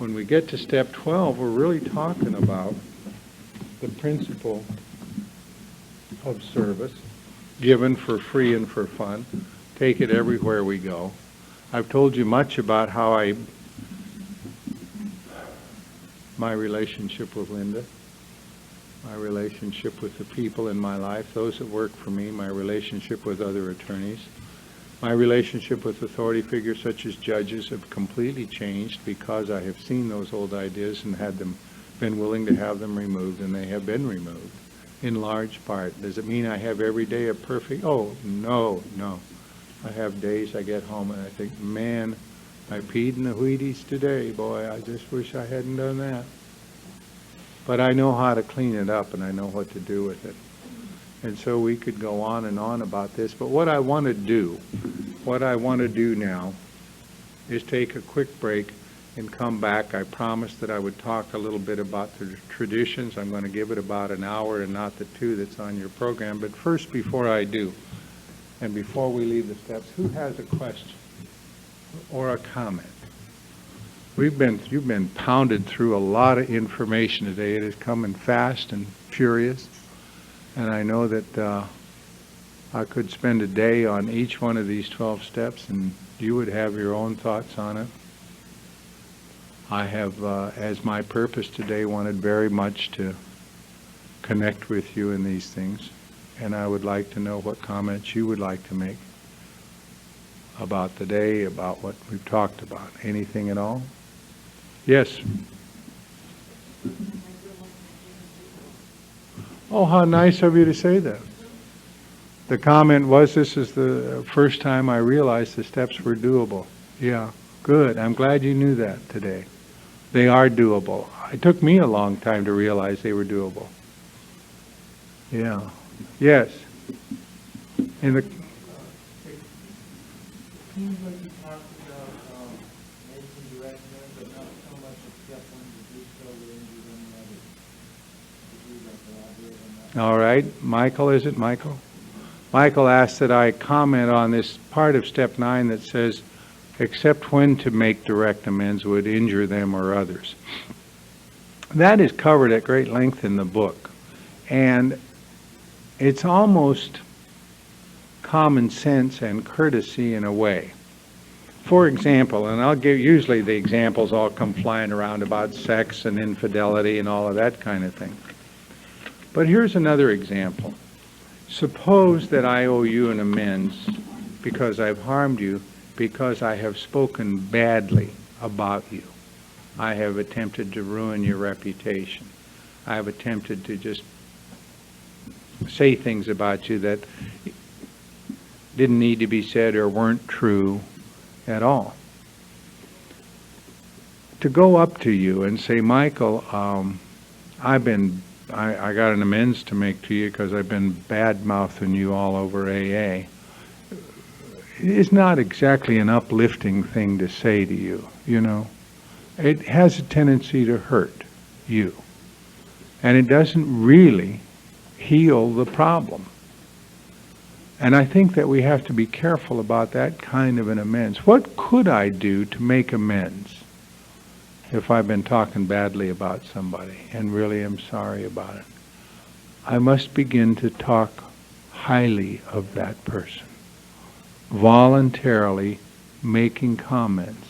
when we get to step 12, we're really talking about the principle of service, given for free and for fun. Take it everywhere we go. I've told you much about how my relationship with Linda, my relationship with the people in my life, those that work for me, my relationship with other attorneys, my relationship with authority figures such as judges have completely changed because I have seen those old ideas and been willing to have them removed, and they have been removed in large part. Does it mean I have every day a perfect? Oh, no. I have days I get home and I think, man, I peed in the Wheaties today. Boy, I just wish I hadn't done that. But I know how to clean it up and I know what to do with it. And so we could go on and on about this. But what I want to do now is take a quick break and come back. I promised that I would talk a little bit about the traditions. I'm going to give it about an hour and not the 2 that's on your program. But first, before I do, and before we leave the steps, who has a question or a comment? You've been pounded through a lot of information today. It is coming fast and furious. And I know that I could spend a day on each one of these 12 steps and you would have your own thoughts on it. I have, as my purpose today, wanted very much to connect with you in these things. And I would like to know what comments you would like to make about the day, about what we've talked about. Anything at all? Yes. Oh, how nice of you to say that. The comment was, this is the first time I realized the steps were doable. Yeah, good. I'm glad you knew that today. They are doable. It took me a long time to realize they were doable. Yeah. Yes. In the Seems like you talked about making direct men, but not so much except when you do so to injure them and others. Could you elaborate on that? All right. Michael, is it Michael? Michael asked that I comment on this part of step 9 that says, except when to make direct amends would injure them or others. That is covered at great length in the book. And it's almost common sense and courtesy in a way. For example, and I'll give, usually the examples all come flying around about sex and infidelity and all of that kind of thing. But here's another example. Suppose that I owe you an amends because I've harmed you, because I have spoken badly about you. I have attempted to ruin your reputation. I have attempted to just say things about you that didn't need to be said or weren't true at all. To go up to you and say, Michael, I got an amends to make to you because I've been bad-mouthing you all over AA, is not exactly an uplifting thing to say to you, you know. It has a tendency to hurt you. And it doesn't really heal the problem. And I think that we have to be careful about that kind of an amends. What could I do to make amends if I've been talking badly about somebody and really am sorry about it? I must begin to talk highly of that person, voluntarily making comments.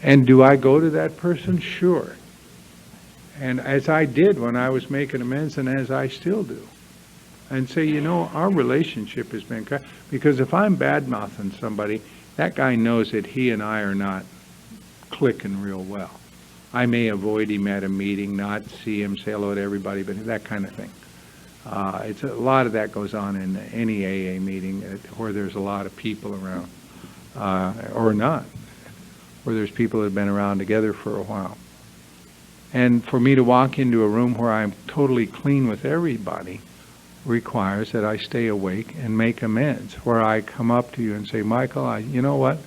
And do I go to that person? Sure. And as I did when I was making amends, and as I still do, and say, you know, our relationship has been, because if I'm bad-mouthing somebody, that guy knows that he and I are not clicking real well. I may avoid him at a meeting, not see him, say hello to everybody, but that kind of thing. It's a lot of that goes on in any AA meeting where there's a lot of people around, or not, where there's people that have been around together for a while. And for me to walk into a room where I'm totally clean with everybody requires that I stay awake and make amends, where I come up to you and say, Michael, you know what?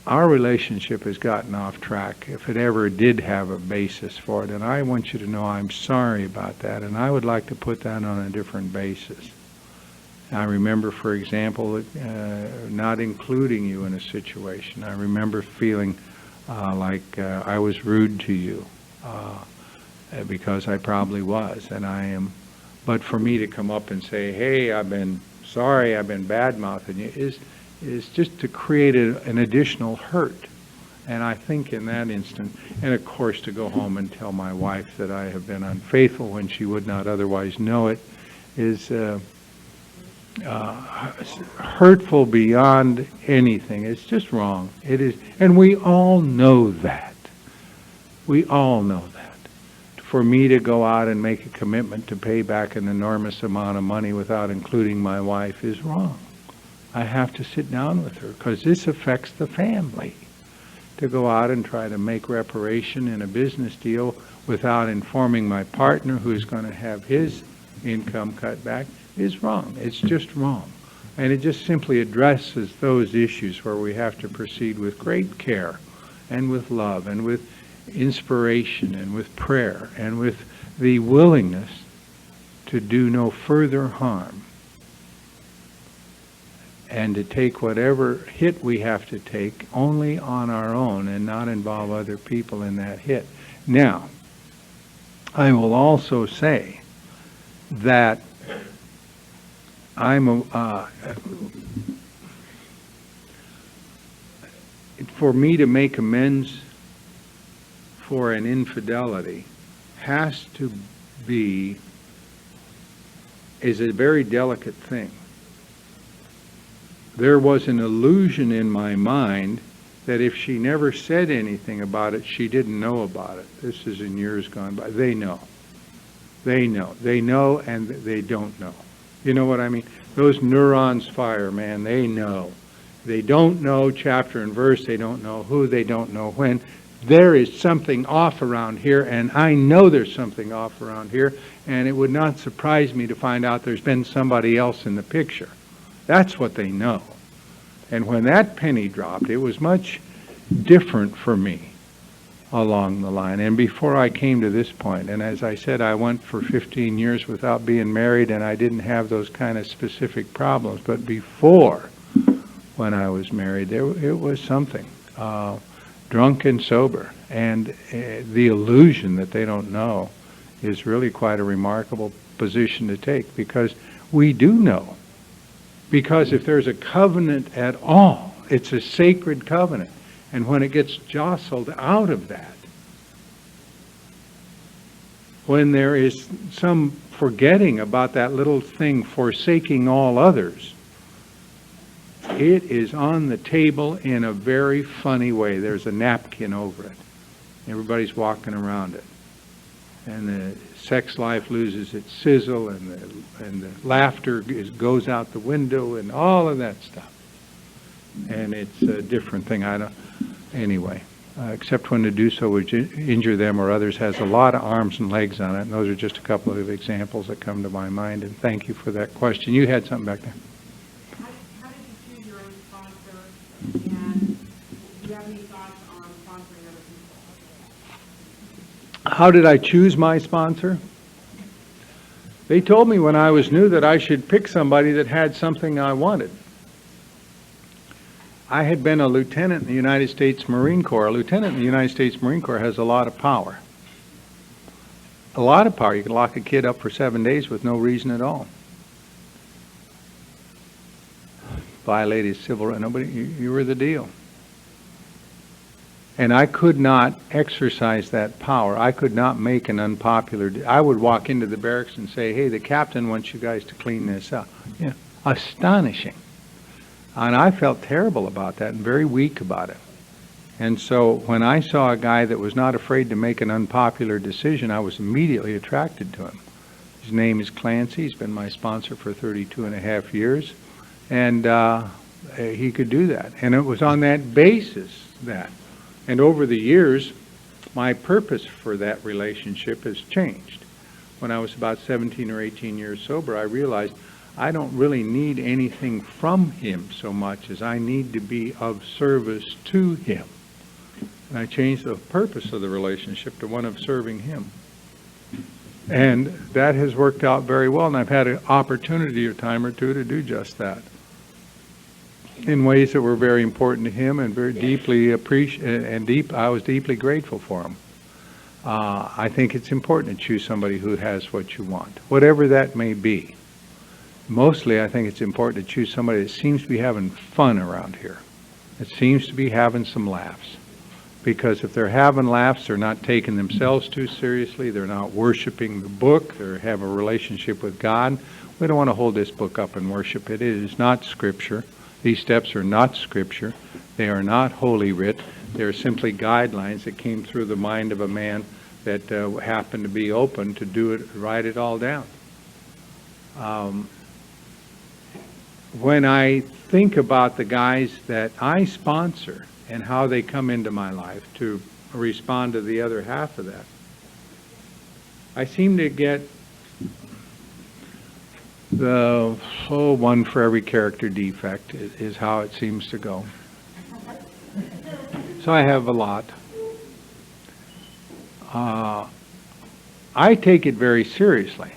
Our relationship has gotten off track, if it ever did have a basis for it, and I want you to know I'm sorry about that, and I would like to put that on a different basis. I remember, for example, not including you in a situation. I remember feeling like I was rude to you, because I probably was, and I am. But for me to come up and say, hey, I've been sorry, I've been bad-mouthing you, is just to create an additional hurt. And I think in that instant, and of course to go home and tell my wife that I have been unfaithful when she would not otherwise know it, is hurtful beyond anything. It's just wrong. It is, and we all know that. We all know that. For me to go out and make a commitment to pay back an enormous amount of money without including my wife is wrong. I have to sit down with her because this affects the family. To go out and try to make reparation in a business deal without informing my partner who's going to have his income cut back is wrong. It's just wrong. And it just simply addresses those issues where we have to proceed with great care and with love and with inspiration and with prayer and with the willingness to do no further harm and to take whatever hit we have to take only on our own and not involve other people in that hit. Now, I will also say that for me to make amends for an infidelity is a very delicate thing. There was an illusion in my mind that if she never said anything about it, she didn't know about it. This is in years gone by. They know. They know. They know and they don't know. You know what I mean? Those neurons fire, man. They know. They don't know chapter and verse. They don't know who. They don't know when. There is something off around here, and I know there's something off around here, and it would not surprise me to find out there's been somebody else in the picture. That's what they know. And when that penny dropped, it was much different for me along the line. And before I came to this point, and as I said, I went for 15 years without being married, and I didn't have those kind of specific problems. But before, when I was married, it was something. Drunk and sober. And the illusion that they don't know is really quite a remarkable position to take, because we do know. Because if there's a covenant at all, it's a sacred covenant. And when it gets jostled out of that, when there is some forgetting about that little thing, forsaking all others, it is on the table in a very funny way. There's a napkin over it. Everybody's walking around it. And the sex life loses its sizzle, and the laughter goes out the window, and all of that stuff. And it's a different thing. Anyway, except when to do so would injure them or others, has a lot of arms and legs on it. And those are just a couple of examples that come to my mind. And thank you for that question. You had something back there. How did you choose your own sponsor, and do you have any thoughts on sponsoring other people? How did I choose my sponsor? They told me when I was new that I should pick somebody that had something I wanted. I had been a lieutenant in the United States Marine Corps. A lieutenant in the United States Marine Corps has a lot of power. A lot of power. You can lock a kid up for 7 days with no reason at all. Violated civil rights. Nobody, you were the deal. And I could not exercise that power. I could not make an unpopular. I would walk into the barracks and say, hey, the captain wants you guys to clean this up. Yeah, astonishing. And I felt terrible about that and very weak about it. And so when I saw a guy that was not afraid to make an unpopular decision, I was immediately attracted to him. His name is Clancy. He's been my sponsor for 32 and a half years. And he could do that. And it was on that basis that. And over the years, my purpose for that relationship has changed. When I was about 17 or 18 years sober, I realized I don't really need anything from him so much as I need to be of service to him. And I changed the purpose of the relationship to one of serving him. And that has worked out very well, and I've had an opportunity a time or two to do just that. in ways that were very important to him and very deeply I was deeply grateful for him. I think it's important to choose somebody who has what you want, whatever that may be. Mostly, I think it's important to choose somebody that seems to be having fun around here. That seems to be having some laughs. Because if they're having laughs, they're not taking themselves too seriously, they're not worshiping the book, they have a relationship with God. We don't want to hold this book up and worship it. It is not Scripture. These steps are not Scripture. They are not Holy Writ. They are simply guidelines that came through the mind of a man that happened to be open to do it, write it all down. When I think about the guys that I sponsor and how they come into my life to respond to the other half of that, I seem to get the one for every character defect is how it seems to go. So I have a lot. I take it very seriously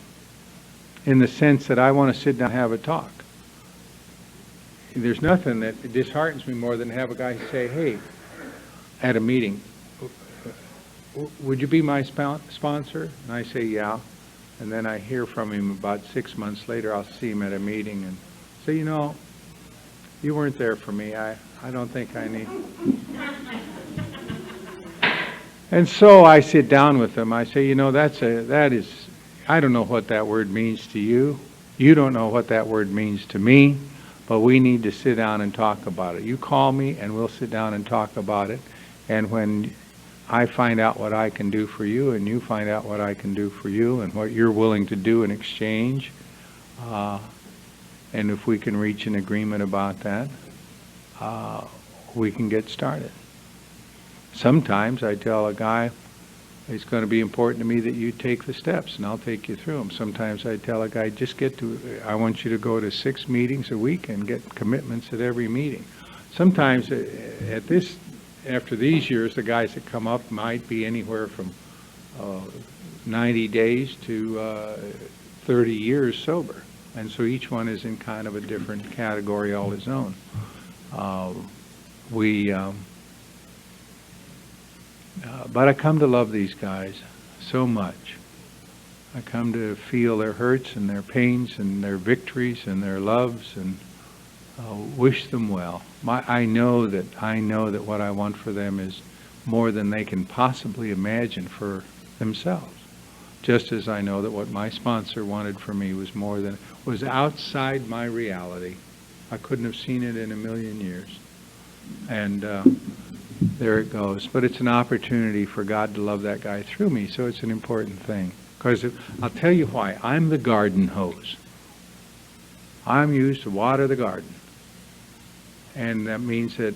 in the sense that I want to sit down and have a talk. There's nothing that disheartens me more than to have a guy say, hey, at a meeting, would you be my sponsor? And I say, yeah. And then I hear from him about 6 months later. I'll see him at a meeting and say, you know, you weren't there for me. I don't think I need. And so I sit down with him. I say, you know, that is, I don't know what that word means to you. You don't know what that word means to me. But we need to sit down and talk about it. You call me and we'll sit down and talk about it. And when I find out what I can do for you and you find out what I can do for you and what you're willing to do in exchange, and if we can reach an agreement about that, we can get started. Sometimes I tell a guy, it's going to be important to me that you take the steps, and I'll take you through them. Sometimes I tell a guy, I want you to go to 6 meetings a week and get commitments at every meeting. Sometimes after these years, the guys that come up might be anywhere from 90 days to 30 years sober. And so each one is in kind of a different category all its own. But I come to love these guys so much. I come to feel their hurts and their pains and their victories and their loves and wish them well. I know that what I want for them is more than they can possibly imagine for themselves. Just as I know that what my sponsor wanted for me was outside my reality. I couldn't have seen it in a million years. And there it goes. But it's an opportunity for God to love that guy through me, so it's an important thing. Because I'll tell you why. I'm the garden hose. I'm used to water the garden. And that means that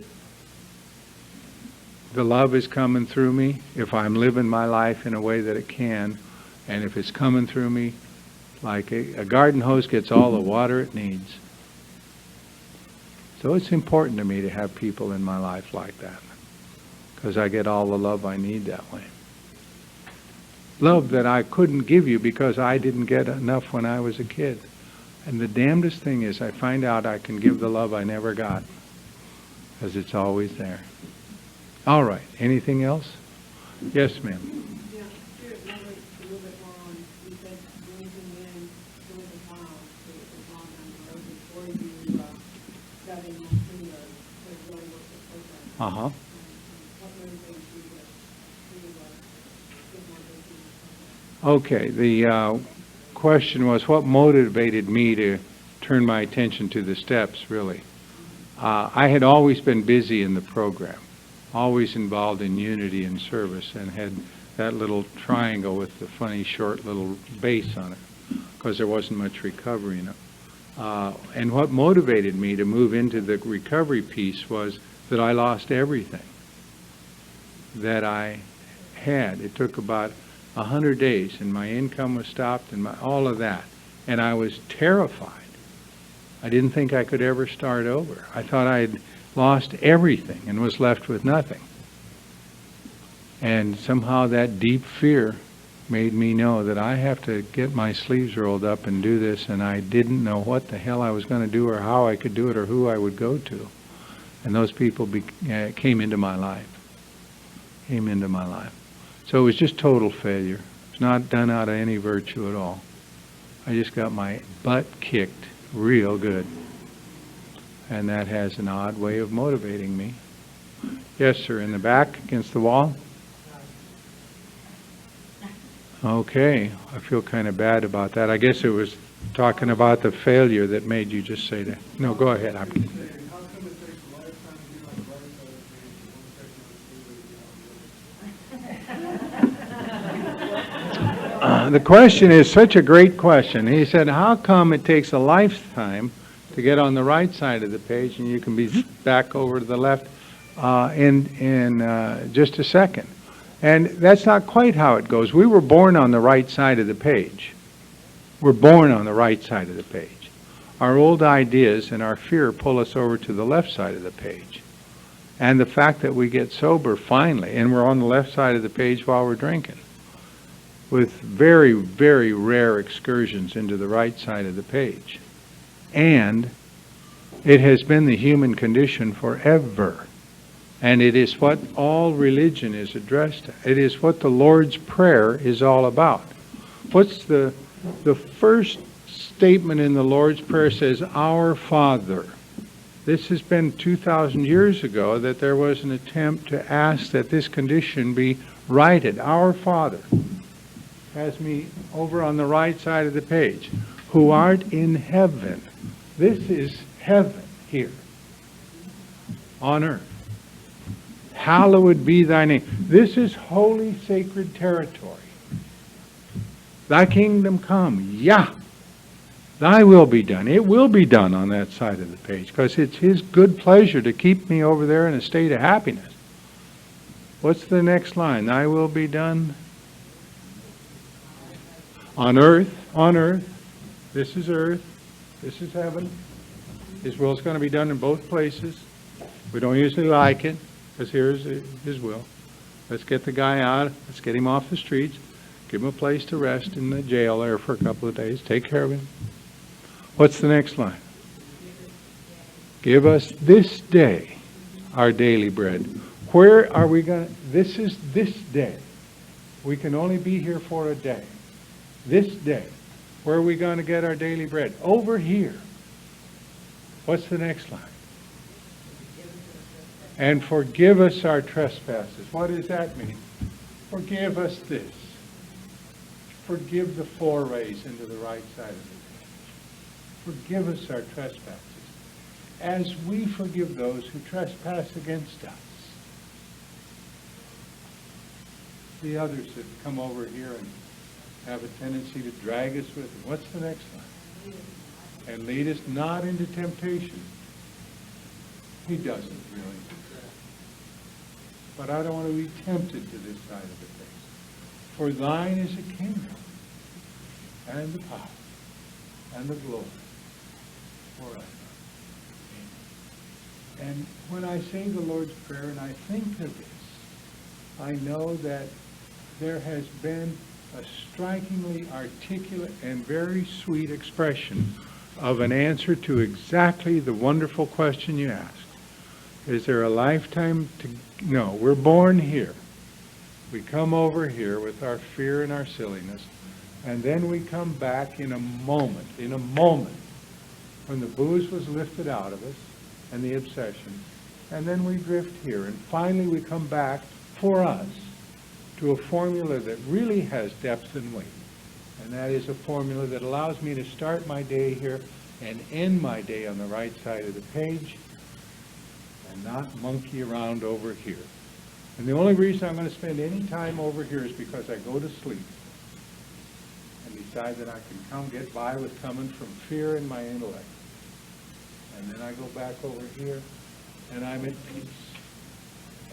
the love is coming through me if I'm living my life in a way that it can. And if it's coming through me, like a garden hose gets all the water it needs. So it's important to me to have people in my life like that, because I get all the love I need that way. Love that I couldn't give you because I didn't get enough when I was a kid. And the damnedest thing is I find out I can give the love I never got, because it's always there. All right. Anything else? Yes, ma'am. Yeah, here, elaborate a little bit more on, you said bringing in doing the trial to the long down the road before you setting up videos to really work the program. Uh-huh. What motivates you to get more business? Okay. The question was, what motivated me to turn my attention to the steps, really? I had always been busy in the program, always involved in unity and service, and had that little triangle with the funny short little base on it, because there wasn't much recovery in it. And what motivated me to move into the recovery piece was that I lost everything that I had. It took about 100 days, and my income was stopped, and all of that. And I was terrified. I didn't think I could ever start over. I thought I had lost everything and was left with nothing. And somehow that deep fear made me know that I have to get my sleeves rolled up and do this, and I didn't know what the hell I was going to do or how I could do it or who I would go to. And those people came into my life. Came into my life. So it was just total failure. It's not done out of any virtue at all. I just got my butt kicked real good. And that has an odd way of motivating me. Yes, sir, in the back against the wall. Okay, I feel kind of bad about that. I guess it was talking about the failure that made you just say that. No, go ahead. The question is such a great question. He said, how come it takes a lifetime to get on the right side of the page and you can be back over to the left in just a second? And that's not quite how it goes. We were born on the right side of the page. We're born on the right side of the page. Our old ideas and our fear pull us over to the left side of the page. And the fact that we get sober finally, and we're on the left side of the page while we're drinking, with very, very rare excursions into the right side of the page. And it has been the human condition forever. And it is what all religion is addressed to. It is what the Lord's Prayer is all about. What's the first statement in the Lord's Prayer says, Our Father. This has been 2,000 years ago that there was an attempt to ask that this condition be righted. Our Father has me over on the right side of the page, who art in heaven. This is heaven here on earth. Hallowed be thy name. This is holy, sacred territory. Thy kingdom come. Yeah. Thy will be done. It will be done on that side of the page because it's His good pleasure to keep me over there in a state of happiness. What's the next line? Thy will be done on earth. On earth. This is earth. This is heaven. His will is going to be done in both places. We don't usually like it. Because here's His will. Let's get the guy out. Let's get him off the streets. Give him a place to rest in the jail there for a couple of days. Take care of him. What's the next line? Give us this day our daily bread. Where are we going to? This is this day. We can only be here for a day. This day. Where are we going to get our daily bread? Over here. What's the next line? And forgive us our trespasses. What does that mean? Forgive us this. Forgive the forays into the right side of the page. Forgive us our trespasses, as we forgive those who trespass against us. The others that come over here and have a tendency to drag us with them. What's the next line? And lead us not into temptation. He doesn't really. But I don't want to be tempted to this side of the face. For thine is the kingdom, and the power, and the glory, forever. And when I say the Lord's Prayer and I think of this, I know that there has been a strikingly articulate and very sweet expression of an answer to exactly the wonderful question you asked. Is there a lifetime to... No, we're born here. We come over here with our fear and our silliness, and then we come back in a moment, when the booze was lifted out of us, and the obsession, and then we drift here, and finally we come back, for us, to a formula that really has depth and weight, and that is a formula that allows me to start my day here and end my day on the right side of the page, and not monkey around over here. And the only reason I'm going to spend any time over here is because I go to sleep and decide that I can get by with coming from fear in my intellect. And then I go back over here and I'm at peace.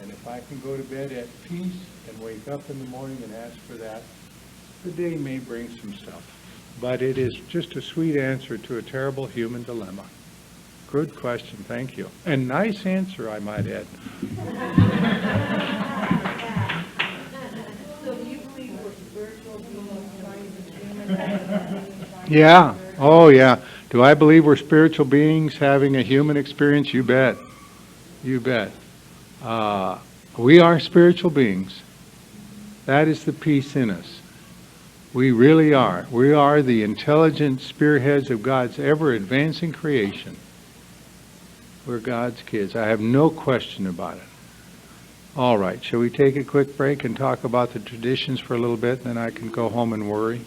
And if I can go to bed at peace and wake up in the morning and ask for that, the day may bring some stuff. But it is just a sweet answer to a terrible human dilemma. Good question, thank you. And nice answer, I might add. So do you believe we're spiritual beings trying to human? Yeah, oh yeah. Do I believe we're spiritual beings having a human experience? You bet. You bet. We are spiritual beings. That is the peace in us. We really are. We are the intelligent spearheads of God's ever-advancing creation. We're God's kids. I have no question about it. All right, shall we take a quick break and talk about the traditions for a little bit, and then I can go home and worry?